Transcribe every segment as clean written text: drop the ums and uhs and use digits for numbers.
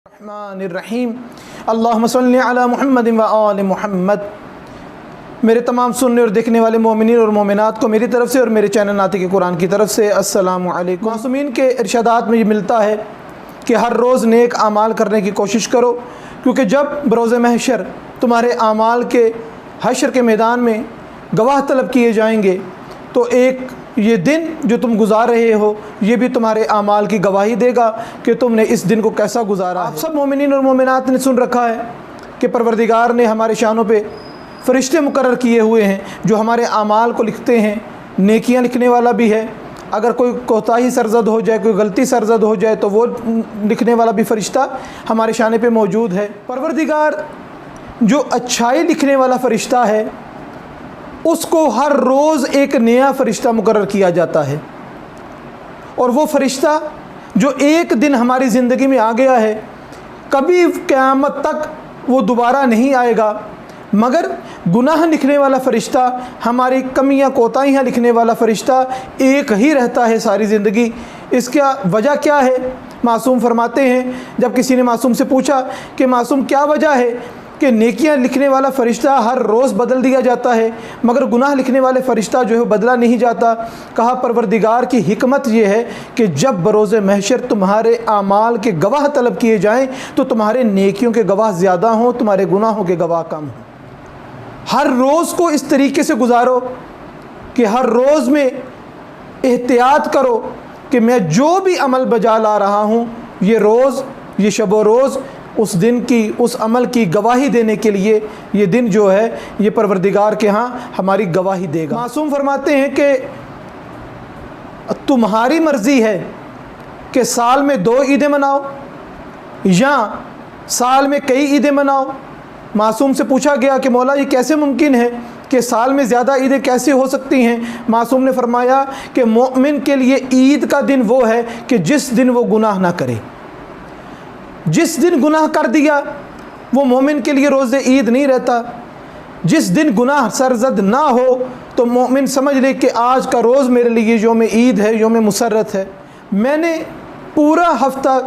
रहीम अल्लाहुम्मा सल्लि अला मुहम्मद व आलि मुहम्मद। मेरे तमाम सुनने और देखने वाले मोमिनीन और मोमिनात को मेरी तरफ़ से और मेरे चैनल नातिक़ कुरान की तरफ से अस्सलामु अलैकुम। मासूमीन के इरशादात में ये मिलता है कि हर रोज़ नेक आमाल करने की कोशिश करो, क्योंकि जब बरोज़ महशर तुम्हारे आमाल के हशर के मैदान में गवाह तलब किए जाएंगे तो एक ये दिन जो तुम गुजार रहे हो ये भी तुम्हारे आमाल की गवाही देगा कि तुमने इस दिन को कैसा गुजारा। आप सब मोमिनीन और मोमिनात ने सुन रखा है कि परवरदिगार ने हमारे शानों पे फ़रिश्ते मुकर्रर किए हुए हैं जो हमारे आमाल को लिखते हैं। नेकियां लिखने वाला भी है, अगर कोई कोताही सरजद हो जाए, कोई गलती सरजद हो जाए तो वो लिखने वाला भी फ़रिश्ता हमारे शाने पे मौजूद है। परवरदिगार जो अच्छाई लिखने वाला फ़रिश्ता है उसको हर रोज़ एक नया फ़रिश्ता मुकर्रर किया जाता है, और वो फ़रिश्ता जो एक दिन हमारी ज़िंदगी में आ गया है कभी क़यामत तक वो दोबारा नहीं आएगा। मगर गुनाह लिखने वाला फ़रिश्ता, हमारी कमियां कोताहियां लिखने वाला फ़रिश्ता एक ही रहता है सारी ज़िंदगी। इसका वजह क्या है? मासूम फरमाते हैं, जब किसी ने मासूम से पूछा कि मासूम क्या वजह है कि नेकियां लिखने वाला फ़रिश्ता हर रोज़ बदल दिया जाता है मगर गुनाह लिखने वाले फ़रिश्ता जो है बदला नहीं जाता। कहा परवरदिगार की हिकमत ये है कि जब बरोज़े महशर तुम्हारे आमाल के गवाह तलब किए जाएं तो तुम्हारे नेकियों के गवाह ज़्यादा हों, तुम्हारे गुनाहों के गवाह कम हों। हर रोज़ को इस तरीके से गुजारो कि हर रोज़ में एहतियात करो कि मैं जो भी अमल बजा ला रहा हूँ ये रोज़, ये शब व रोज़ उस दिन की, उस अमल की गवाही देने के लिए ये दिन जो है ये परवरदिगार के यहाँ हमारी गवाही देगा। मासूम फरमाते हैं कि तुम्हारी मर्ज़ी है कि साल में 2 ईदें मनाओ या साल में कई ईदें मनाओ। मासूम से पूछा गया कि मौला ये कैसे मुमकिन है कि साल में ज़्यादा ईदें कैसे हो सकती हैं? मासूम ने फरमाया कि मोमिन के लिए ईद का दिन वो है कि जिस दिन वो गुनाह ना करे। जिस दिन गुनाह कर दिया वो मोमिन के लिए रोज़े ईद नहीं रहता। जिस दिन गुनाह सरजद ना हो तो मोमिन समझ ले कि आज का रोज़ मेरे लिए योम ईद है, योम मुसर्रत है। मैंने पूरा हफ्ता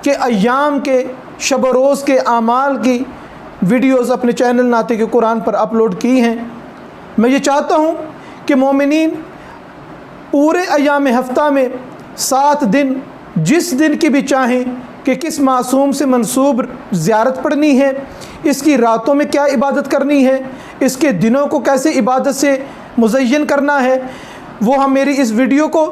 के अय्याम के शब रोज़ के आमाल की वीडियोज़ अपने चैनल नातिक़ कुरान पर अपलोड की हैं। मैं ये चाहता हूँ कि मोमिनीन पूरे अय्याम हफ्ता में 7 दिन जिस दिन की भी चाहें कि किस मासूम से मंसूब ज़ियारत पढ़नी है, इसकी रातों में क्या इबादत करनी है, इसके दिनों को कैसे इबादत से मुज़य्यन करना है, वो हम मेरी इस वीडियो को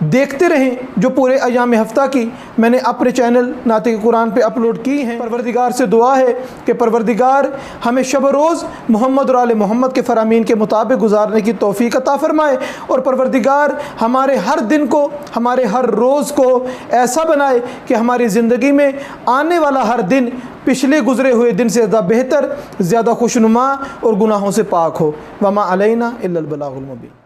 देखते रहें जो पूरे अय्याम हफ्ता की मैंने अपने चैनल नातिक़ कुरान पे अपलोड की हैं। परवरदिगार से दुआ है कि परवरदिगार हमें शब रोज़ मोहम्मद और आले मोहम्मद के फ़रामीन के मुताबिक गुजारने की तौफ़ीक़ अता फ़रमाए, और परवरदिगार हमारे हर दिन को, हमारे हर रोज़ को ऐसा बनाए कि हमारी ज़िंदगी में आने वाला हर दिन पिछले गुज़रे हुए दिन से ज़्यादा बेहतर, ज़्यादा खुशनुमा और गुनाहों से पाक हो। वमा अलैना इल्लल बलागुल मुबीन।